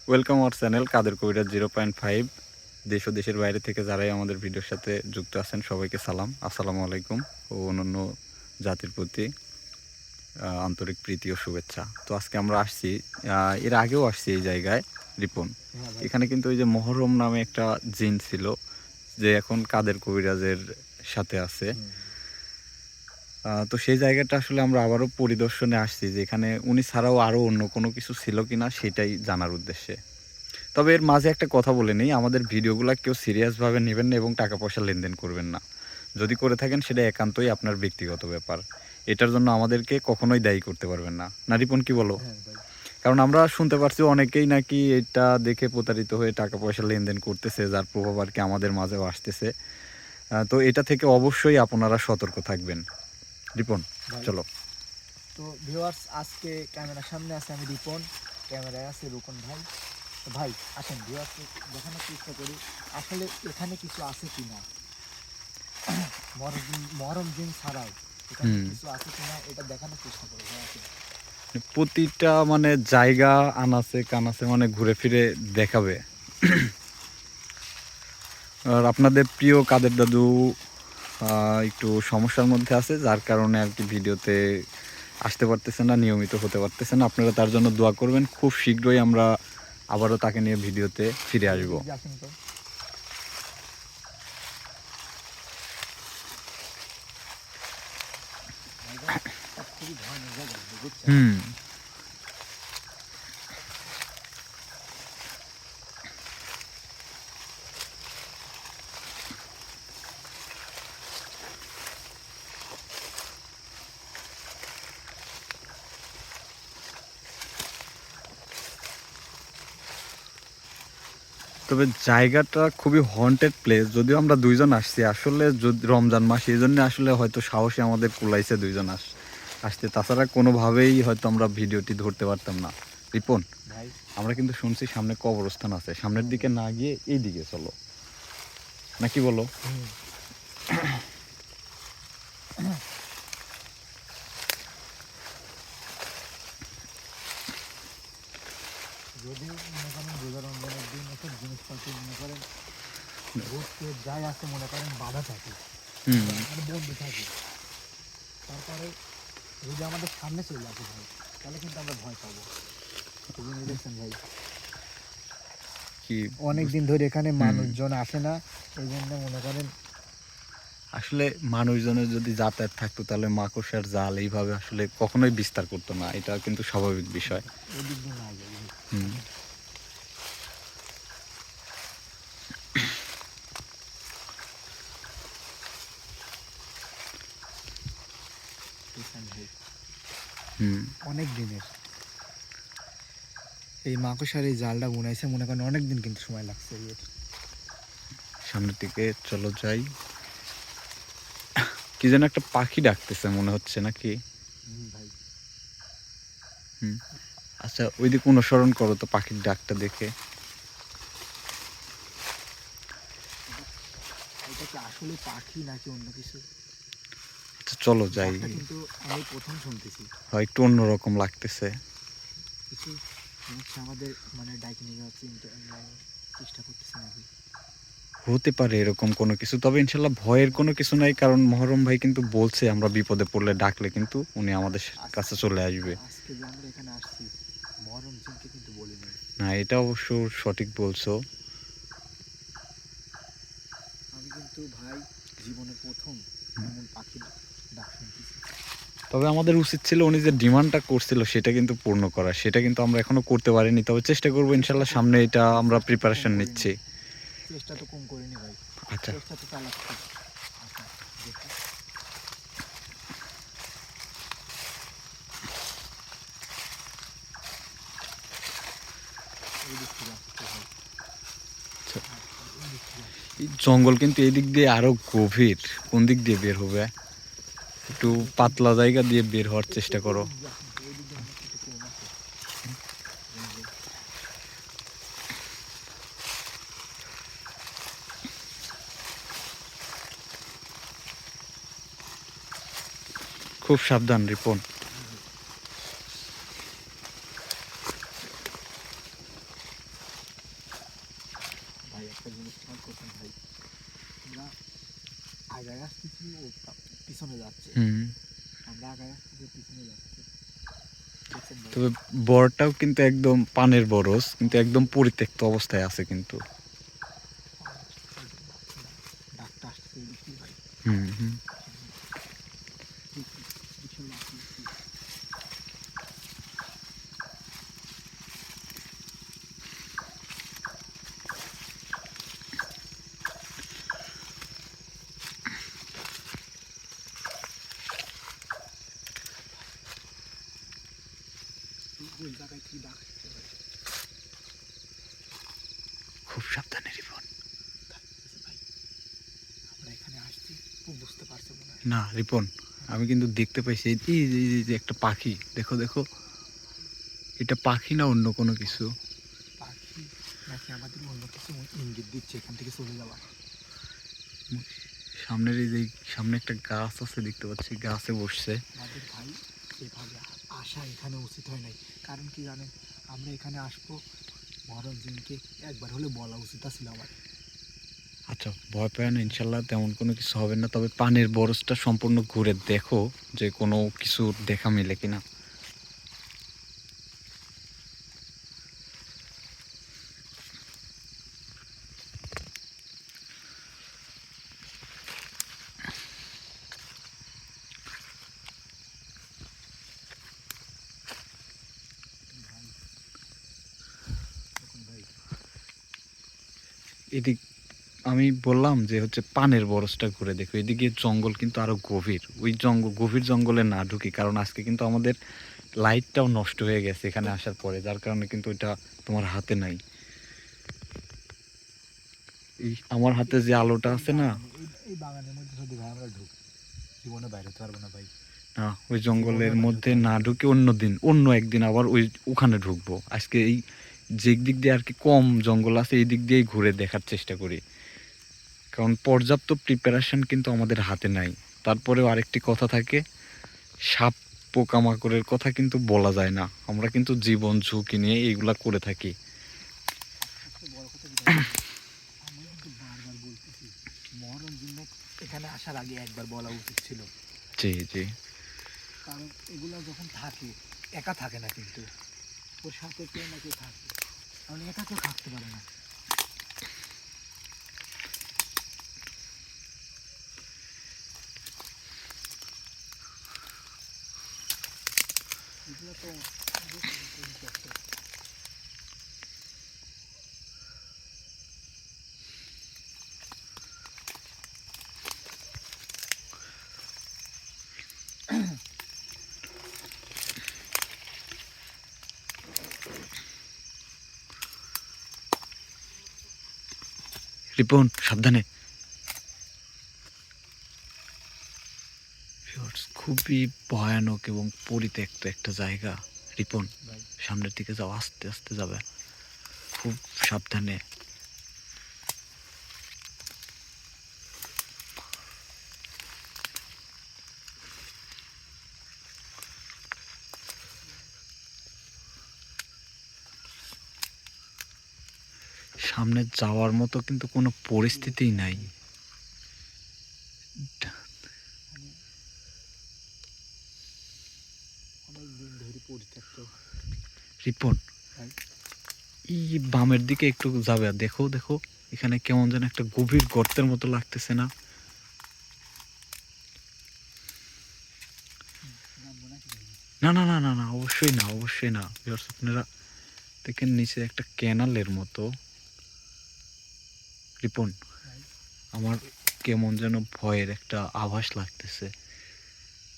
Welcome our channel কাদের কবিরাজ 0.5। দেশ ও দেশের বাইরে থেকে যারাই আমাদের ভিডিওর সাথে যুক্ত আছেন সবাইকে সালাম, আসসালামু আলাইকুম ও অন্যান্য জাতির প্রতি আন্তরিক প্রীতি ও শুভেচ্ছা। তো আজকে আমরা আসছি, এর আগেও আসছি এই জায়গায় রিপন। এখানে কিন্তু ওই যে মহরম নামে একটা জিন ছিল যে এখন কাদের কবিরাজের সাথে আছে। তো সেই জায়গাটা আসলে আমরা আবারও পরিদর্শনে আসছি যে এখানে উনি ছাড়াও আরও অন্য কোনো কিছু ছিল কিনা সেটাই জানার উদ্দেশ্যে। তবে এর মাঝে একটা কথা বলে নিই, আমাদের ভিডিওগুলো কেউ সিরিয়াসভাবে নেবেন না এবং টাকা পয়সা লেনদেন করবেন না। যদি করে থাকেন সেটা একান্তই আপনার ব্যক্তিগত ব্যাপার, এটার জন্য আমাদেরকে কখনোই দায়ী করতে পারবেন না। না রিপন, কি বলো? কারণ আমরা শুনতে পারছি অনেকেই নাকি এটা দেখে প্রতারিত হয়ে টাকা পয়সা লেনদেন করতেছে, যার প্রভাব আর কি আমাদের মাঝেও আসতেছে। তো এটা থেকে অবশ্যই আপনারা সতর্ক থাকবেন। রিপন চলো। তো ভিউয়ার্স, আজকে ক্যামেরার সামনে আছে আমি রিপন, ক্যামেরায় আছে রুকন ভাই। তো ভাই আসেন ভিউয়ার্স দেখানোর চেষ্টা করি আসলে এখানে কিছু আছে কিনা, মহরম দিন ছাড়াও এখানে কিছু আছে কিনা এটা দেখানোর চেষ্টা করি। প্রতিটা মানে জায়গা আনাচে কানাচে মানে ঘুরে ফিরে দেখাবে। আর আপনাদের প্রিয় কাদের দাদু একটু সমস্যার মধ্যে আছে, যার কারণে আর কি ভিডিওতে আসতে পারতেছে না, নিয়মিত হতে পারতেছে না। আপনারা তার জন্য দোয়া করবেন, খুব শীঘ্রই আমরা আবারও তাকে নিয়ে ভিডিওতে ফিরে আসবো। হুম তবে জায়গাটা খুবই হন্টেড প্লেস। যদিও আমরা দুইজন আসছি আসলে, যদি রমজান মাস এই জন্য আসলে হয়তো সাহসী আমাদের কুলাইছে দুইজন আসতে, তাছাড়া কোনোভাবেই হয়তো আমরা ভিডিওটি ধরতে পারতাম না। রিপন ভাই আমরা কিন্তু শুনছি সামনে কবরস্থান আছে, সামনের দিকে না গিয়ে এই দিকে চলো, নাকি বলো? যদি মনে করেন রোজা রমজানের দিন এসব জিনিসপাতি মনে করেন ঘুরতে যাই আছে মনে করেন বাধা থাকে, মানে বন্ধু থাকে, তারপরে যদি আমাদের সামনে চলে আসে ভাই তাহলে কিন্তু আমরা ভয় পাবো। দেখছেন ভাই কি অনেকদিন ধরে এখানে মানুষজন আসে না, এই জন্য মনে করেন আসলে মানুষজনের যদি যাতায়াত থাকতো তাহলে মাকড়সার জাল এইভাবে আসলে কখনোই বিস্তার করতো না, এটা কিন্তু স্বাভাবিক বিষয়। ওদিক দিয়ে না যাই। হুম অনেক দিনের এই মাকড়সার এই জালটা বুনাইছে মনে করেন অনেক দিন কিন্তু সময় লাগছে। এর সামনের দিকে চলো যাই। কি যেন একটা পাখি ডাকতেছে মনে হচ্ছে, নাকি? ভাই আচ্ছা ওইদিকে অনুসরণ করো তো পাখির ডাকটা দেখে। এটা কি আসলে পাখি নাকি অন্য কিছু? আচ্ছা চলো যাই। কিন্তু আমি প্রথম শুনতেছি, হয় একটু অন্যরকম লাগতেছে। কিছু হচ্ছে আমাদের মানে ডাইকে নিয়ে যাওয়ার চেষ্টা করতেছি নাকি? হতে পারে এরকম কোনো কিছু, তবে ইনশাল্লাহ ভয়ের কোনো কিছু নাই, কারণ মহরম ভাই কিন্তু বলছে আমরা বিপদে পড়লে ডাকলে কিন্তু উনি আমাদের কাছে চলে আসবে। আজকে যে আমরা এখানে আসছি মহরম জিনকে কিন্তু বলি নাই। না এটা অবশ্য সঠিক বলছো। আমি কিন্তু ভাই জীবনে প্রথম এমন পাখির ডাক শুনতেছি। তবে আমাদের উচিত ছিল উনি যে ডিমান্ডটা করছিল সেটা কিন্তু পূর্ণ করা, সেটা কিন্তু আমরা এখনো করতে পারিনি, তবে চেষ্টা করবো ইনশাল্লাহ, সামনে এটা আমরা প্রিপারেশন নিচ্ছি। চেষ্টা তো কম করিনি ভাই, আচ্ছা চেষ্টা তো চালাচ্ছি। এই জঙ্গল কিন্তু এই দিক দিয়ে আরো গভীর, কোন দিক দিয়ে বের হবে? একটু পাতলা জায়গা দিয়ে বের হওয়ার চেষ্টা করো। খুব সাবধান রিপন। ভাই একটা জিনিস খেয়াল করছেন ভাই, আমরা আগায় আসতেছি, ও পিছনে যাচ্ছে, আমরা আগায় আসতেছি, পিছনে যাচ্ছে, দেখছেন ভাই? তবে বরটাও কিন্তু একদম পানের বরস, কিন্তু একদম পরিত্যক্ত অবস্থায় আছে কিন্তু। ডাকটা আসতেছে দেখি ভাই, হুম হুম। বিশাল আসতেছে। ওই জায়গায় কি ডাক আসছে ভাই? খুব সাবধানে রিপন। ভাই আমরা এখানে আসছি, ও বুঝতে পারছে মনে হয়। না রিপন, আমি কিন্তু দেখতে পাইছি এই যে একটা পাখি, দেখো দেখো, এটা পাখি না অন্য কোনো কিছু? পাখি নাকি আমাদের অন্য কিছু ইঙ্গিত দিচ্ছে এখান থেকে চলে যাওয়া? সামনের এই যে সামনে একটা গাছ আছে দেখতে পাচ্ছি, গাছে বসছে। আমাদের ভাই এভাবে আসা এখানে উচিত হয় নাই। কারণ কি জানেন, আমরা এখানে আসবো, মহারাজ জিনকে একবার হলে বলা উচিত ছিল আমার। আচ্ছা ভয় পেও না, ইনশাল্লাহ তেমন কোনো কিছু হবে না। তবে পানির বরজটা সম্পূর্ণ ঘুরে দেখো যে কোনো কিছু দেখা মিলে কিনা। ভাই দেখুন ভাই, এদিক আমি বললাম যে হচ্ছে পানের বরজটা ঘুরে দেখো, এদিকে জঙ্গল কিন্তু আরো গভীর, ওই জঙ্গল গভীর জঙ্গলে না ঢুকি, কারণ আজকে কিন্তু আমাদের লাইটটাও নষ্ট হয়ে গেছে এখানে আসার পরে, যার কারণে কিন্তু এটা তোমার হাতে নাই। এই আমার হাতে যে আলোটা আছে না, এই বাগানের মধ্যে যদি ভাই আমরা ঢুকি, জীবনে বাইরে হতে পারবো না ভাই। না ওই জীবনে জঙ্গলের বাইরে হতে মধ্যে পারবো না না। ঢুকে অন্য দিন, অন্য একদিন আবার ওই ওখানে ঢুকবো। আজকে এই যে দিক দিয়ে আর কি কম জঙ্গল আছে এই দিক দিয়েই ঘুরে দেখার চেষ্টা করি, কারণ পর্যাপ্ত প্রিপারেশন কিন্তু আমাদের হাতে নাই। তারপরেও আরেকটি কথা থাকে, সাপ পোকামাকড়ের কথা কিন্তু বলা যায় না, আমরা কিন্তু জীবন ঝুঁকি নিয়ে এইগুলা করে থাকি। সবচেয়ে বড় কথা কি জানেন? আমি কিন্তু বারবার বলতেছি, মহারণ জিন এখানে আসার আগে একবার বলা উচিত ছিল। জি জি। কারণ এগুলা যখন থাকে, একা থাকে না কিন্তু, ওর সাথে কেউ না কেউ থাকে, কারণ একা কেউ থাকতে পারে না। এগুলো তো রিপন সাবধানে। Viewers, খুবই ভয়ানক এবং পরিত্যক্ত একটা জায়গা। রিপন ভাই সামনের দিকে যাও, আস্তে আস্তে যাবে, খুব সাবধানে। সামনে যাওয়ার মতো কিন্তু কোনো পরিস্থিতিই নাই। মানে অনেক দিন ধরে পরিত্যক্ত। রিপন ভাই এই বামের দিকে একটু যাবে, দেখো দেখো, এখানে কেমন যেন একটা গভীর গর্তের মতো লাগতেছে না? নামবো নাকি ভাই? না না না না না, অবশ্যই না, অবশ্যই না। Viewers, আপনারা দেখেন নিচে একটা ক্যানালের মতো। রিপন ভাই আমার কেমন যেন ভয়ের একটা আভাস লাগতেছে,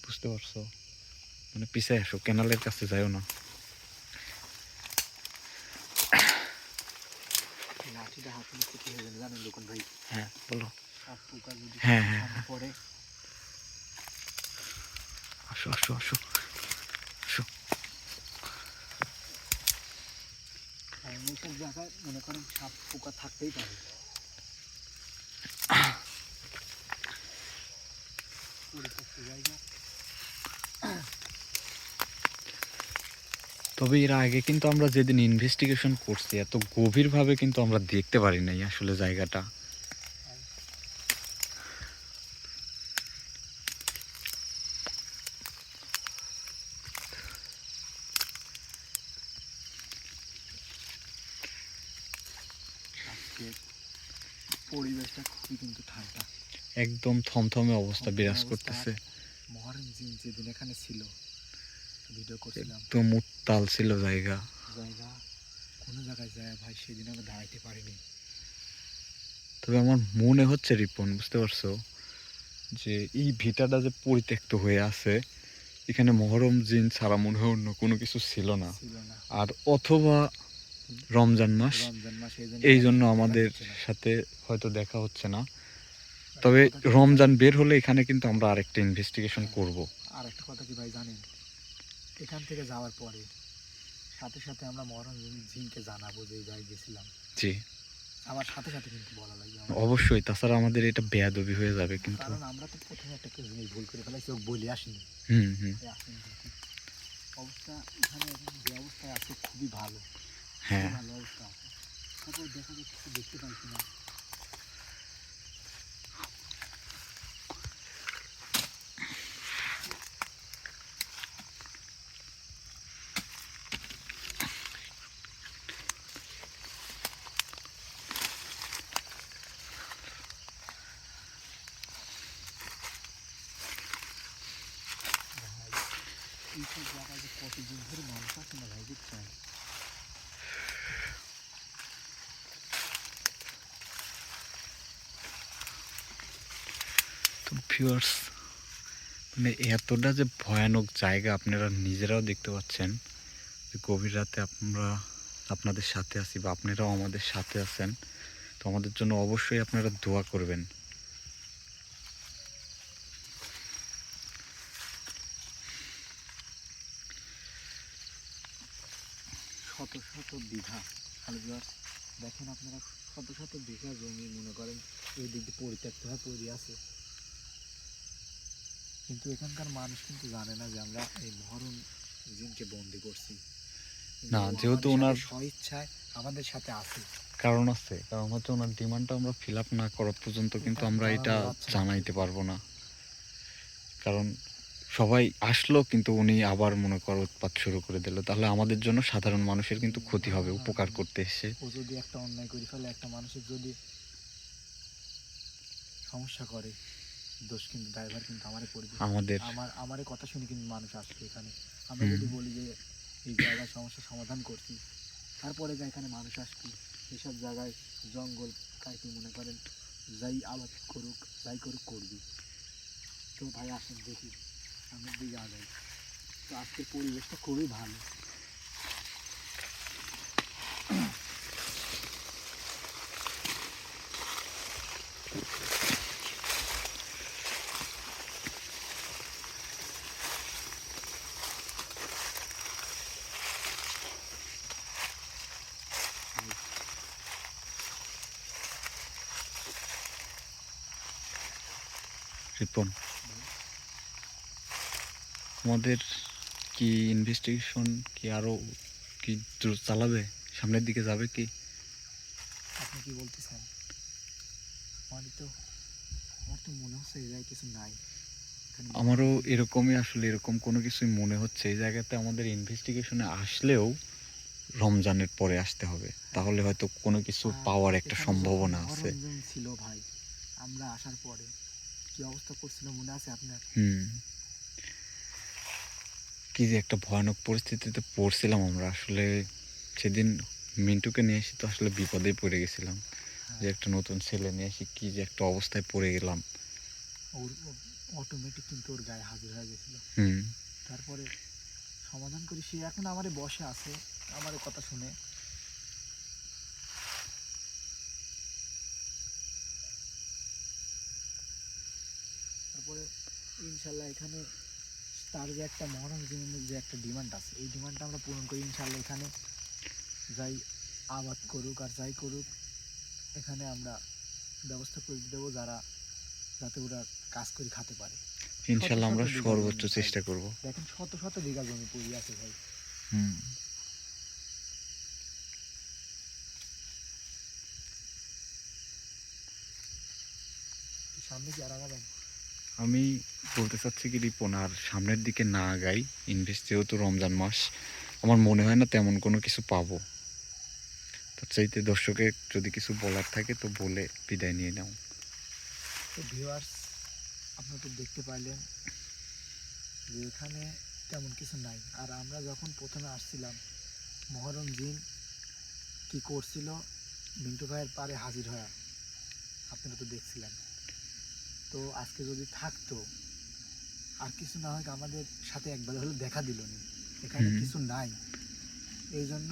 বুঝতে পারছো? মানে পিছিয়ে আসো, ক্যানালের কাছে যাও না। লাঠিটা হাতে নিচ্ছে কি হয়ে যাবে জানেন লোকন ভাই? হ্যাঁ বলো। সাপ পোকা যদি হ্যাঁ হ্যাঁ সামনে পড়ে, আসো আসো আসো আসো। কারণ এইসব জায়গায় মনে করেন সাপ পোকা থাকতেই পারে। পরিত্যক্ত জায়গা। তবে এর আগে কিন্তু আমরা যেদিন ইনভেস্টিগেশন করছি এত গভীরভাবে কিন্তু আমরা দেখতে পারি নাই আসলে জায়গাটা। আজকের পরিবেশটা খুবই কিন্তু ঠান্ডা, একদম থমথমে অবস্থা বিরাজ অবস্থা। করতেছে। মহরম জিন যেদিন এখানে ছিল, ভিডিও করছিলাম, একদম উত্তাল ছিল জায়গা। জায়গা কোনো জায়গায় যায় ভাই সেদিন আমরা দাঁড়াইতে পারিনি। তবে আমার মনে হচ্ছে রিপন, বুঝতে পারছো, যে এই ভিটাটা যে পরিত্যক্ত হয়ে আছে, এখানে মহরম জিন ছাড়া মনে হয় অন্য কোনো কিছু ছিল না। ছিল না। আর অথবা রমজান মাস, রমজান মাস এই জন্য দেখা আমাদের যাচ্ছে না। সাথে হয়তো দেখা হচ্ছে না। তবে রমজান বের হলে এখানে কিন্তু আমরা আরেকটা ইনভেস্টিগেশন করব। আর একটা কথা কি ভাই জানেন, এখান থেকে যাওয়ার পরে সাথে সাথে আমরা মহরম জিনকে জানাবো যে এই জায়গায় গেছিলাম, জি, আমার সাথে সাথে কিন্তু বলা লাগবে অবশ্যই। তাছাড়া আমাদের এটা বেয়াদবি হয়ে যাবে কিন্তু। কারণ আমরা তো প্রথমে একটা কেউ জিনিস ভুল করে ফেলাইছি, ও বলে আসিনি। হুম হুম। আসেনি কিন্তু অবস্থা এখানে এখন যে অবস্থায় আছে খুবই ভালো, হ্যাঁ, ভালো অবস্থা আছে। তারপর দেখা যাচ্ছে দেখতে পাইছি না। এইসব জায়গায় যে কতদিন ধরে মানুষ আছে না ভাই, বুঝছেন? তো ভিউয়ার্স, মানে এতটা যে ভয়ানক জায়গা আপনারা নিজেরাও দেখতে পাচ্ছেন, যে গভীর রাতে আমরা আপনাদের সাথে আছি বা আপনারাও আমাদের সাথে আছেন। তো আমাদের জন্য অবশ্যই আপনারা দোয়া করবেন। শত শত বিঘা, হ্যালো ভিউয়ার্স, দেখেন আপনারা, শত শত বিঘা জমি মনে করেন এই দিক দিয়ে পরিত্যক্ত হয়ে পড়ে আছে। কিন্তু এখানকার মানুষ কিন্তু জানে না যে আমরা এই মহরম জিনকে বন্দি করছি। কিন্তু না, ও যেহেতু আমাদের ওনার সাথে স্বইচ্ছায় আমাদের সাথে আছে। কারণ আছে, কারণ হচ্ছে ওনার ডিমান্ডটা আমরা ফিল আপ না করা পর্যন্ত কিন্তু ওটা আমরা এটা জানানো যাচ্ছে না। জানাইতে পারবো না। কারণ সবাই আসলো কিন্তু উনি আবার মনে করো উৎপাত শুরু করে দিল, তাহলে আমাদের জন্য সাধারণ মানুষের কিন্তু ক্ষতি হবে উপকার করতে এসে। ও যদি একটা অন্যায় করে ফেলে, একটা মানুষের যদি সমস্যা করে, দোষ কিন্তু ড্রাইভার কিন্তু আমারে পড়বে। আমাদের আমারে কথা শুনে কিন্তু মানুষ আসবে এখানে। আমরা যদি বলি যে এই জায়গার সমস্যার সমাধান করছি, তারপরে যা এখানে মানুষ আসবে, এসব জায়গায় জঙ্গল কাইতে মনে করেন যাই আবাদ করুক, যাই করুক করবি। তো ভাই আসেন দেখি সামনের দিকে আগাই। তো আজকের পরিবেশটা খুবই ভালো। রিপন, আমাদের কি ইনভেস্টিগেশন কি আরো কি দ্রুত চালাবে, সামনের দিকে যাবে কি? আপনি কি বলতেছেন? আমার তো মনে হচ্ছে এই জায়গায় কিছু নাই। এখানে আমারও এরকমই, আসলে এরকম কোনো কিছুই মনে হচ্ছে। এই জায়গাতে আমাদের ইনভেস্টিগেশনে আসলেও রমজানের পরে আসতে হবে, তাহলে হয়তো কোনো কিছু পাওয়ার একটা এখানে যখন সম্ভাবনা আছে। মহরম দিন ছিল ভাই, আমরা আসার পরে কি অবস্থা করছিল মনে আছে আপনার? হুম, কি যে একটা ভয়ানক পরিস্থিতিতে পড়ছিলাম আমরা আসলে। সেদিন মিন্টুকে নিয়ে এসে তো আসলে বিপদেই পড়ে গেছিলাম, যে একটা নতুন ছেলে নিয়ে এসে কি যে একটা অবস্থায় পড়ে গেলাম। ওর অটোমেটিক কিন্তু ওর গায়ে হাজির হয়ে গেছিল। হুম, তারপরে সমাধান করি, সে এখন আমারে বসে আছে আমার কথা শুনে। তারপরে ইনশাল্লাহ এখানে তার যে একটা মহরম জীবনের যে একটা ডিমান্ড আছে, এই ডিমান্ডটা আমরা পূরণ করি ইনশাল্লাহ। এখানে যাই আবাদ করুক আর যাই করুক, এখানে আমরা ব্যবস্থা করে দেবো যাতে ওরা কাজ করে খেতে পারে। ইনশাল্লাহ আমরা শত শত বিঘা সর্বোচ্চ জমি ভাই, চেষ্টা করব। দেখেন শত শত বিঘা জমি পড়ে আছে ভাই। হুম। সামনে কি আর আগাবেন? আমি বলতে চাচ্ছি কি রিপন, আর সামনের দিকে না আগাই। ইনভেস্ট যেহেতু রমজান মাস, আমার মনে হয় না তেমন কোনো কিছু পাবো। তার চাইতে দর্শকের যদি কিছু বলার থাকে তো বলে বিদায় নিয়ে নাও। তো ভিউয়ার্স, আপনারা তো দেখতে পাইলেন যে এখানে তেমন কিছু নাই। আর আমরা যখন প্রথমে আসছিলাম, মহরম জিন কি করছিল মিন্টু ভাইয়ের পারে হাজির হয়ে, আপনারা তো দেখছিলেন। তো আজকে যদি থাকতো, আর কিছু না হয় আমাদের সাথে একবার হলে দেখা দিল নি, এখানে হুম। কিছু নাই, এই জন্য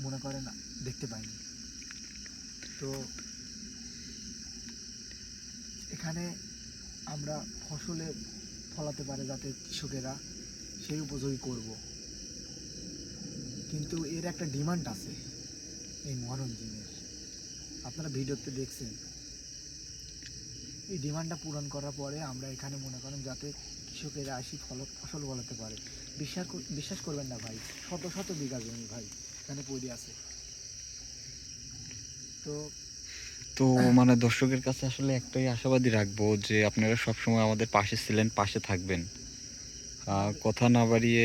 মনে করেন দেখতে পাইনি। তো এখানে আমরা ফসলে ফলাতে পারে যাতে কৃষকেরা সেই উপযোগী করব, কিন্তু এর একটা ডিমান্ড আছে এই মহরম জিনের, আপনারা ভিডিওতে দেখছেন। এই ডিমান্ডটা পূরণ করার পরে আমরা এখানে মনে করেন যাতে কৃষকেরা আসি ফসল ফলাতে পারে। বিশ্বাস করবেন না ভাই, শত শত বিঘা জমি ভাই এখানে পড়ে আছে। তো তো মানে দর্শকের কাছে আসলে একটাই আশাবাদী রাখবো যে আপনারা সবসময় আমাদের পাশে ছিলেন, পাশে থাকবেন। কথা না বাড়িয়ে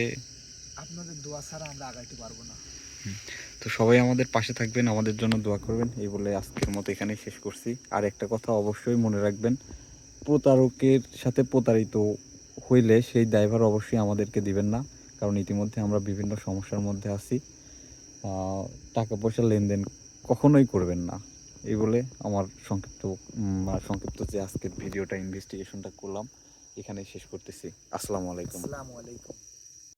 আপনাদের দোয়া ছাড়া আমরা আগাইতে পারবো না। তো সবাই আমাদের পাশে থাকবেন, আমাদের জন্য দোয়া করবেন, এই বলে আজকের মতো এখানেই শেষ করছি। আর একটা কথা অবশ্যই মনে রাখবেন, প্রতারকের সাথে প্রতারিত হইলে সেই দায়ভার অবশ্যই আমাদেরকে দিবেন না, কারণ ইতিমধ্যে আমরা বিভিন্ন সমস্যার মধ্যে আছি। টাকা পয়সা লেনদেন কখনোই করবেন না। এই বলে আমার সংক্ষিপ্ত যে আজকের ভিডিওটা ইনভেস্টিগেশনটা করলাম এখানেই শেষ করতেছি। আসসালামু আলাইকুম। আসসালামু আলাইকুম।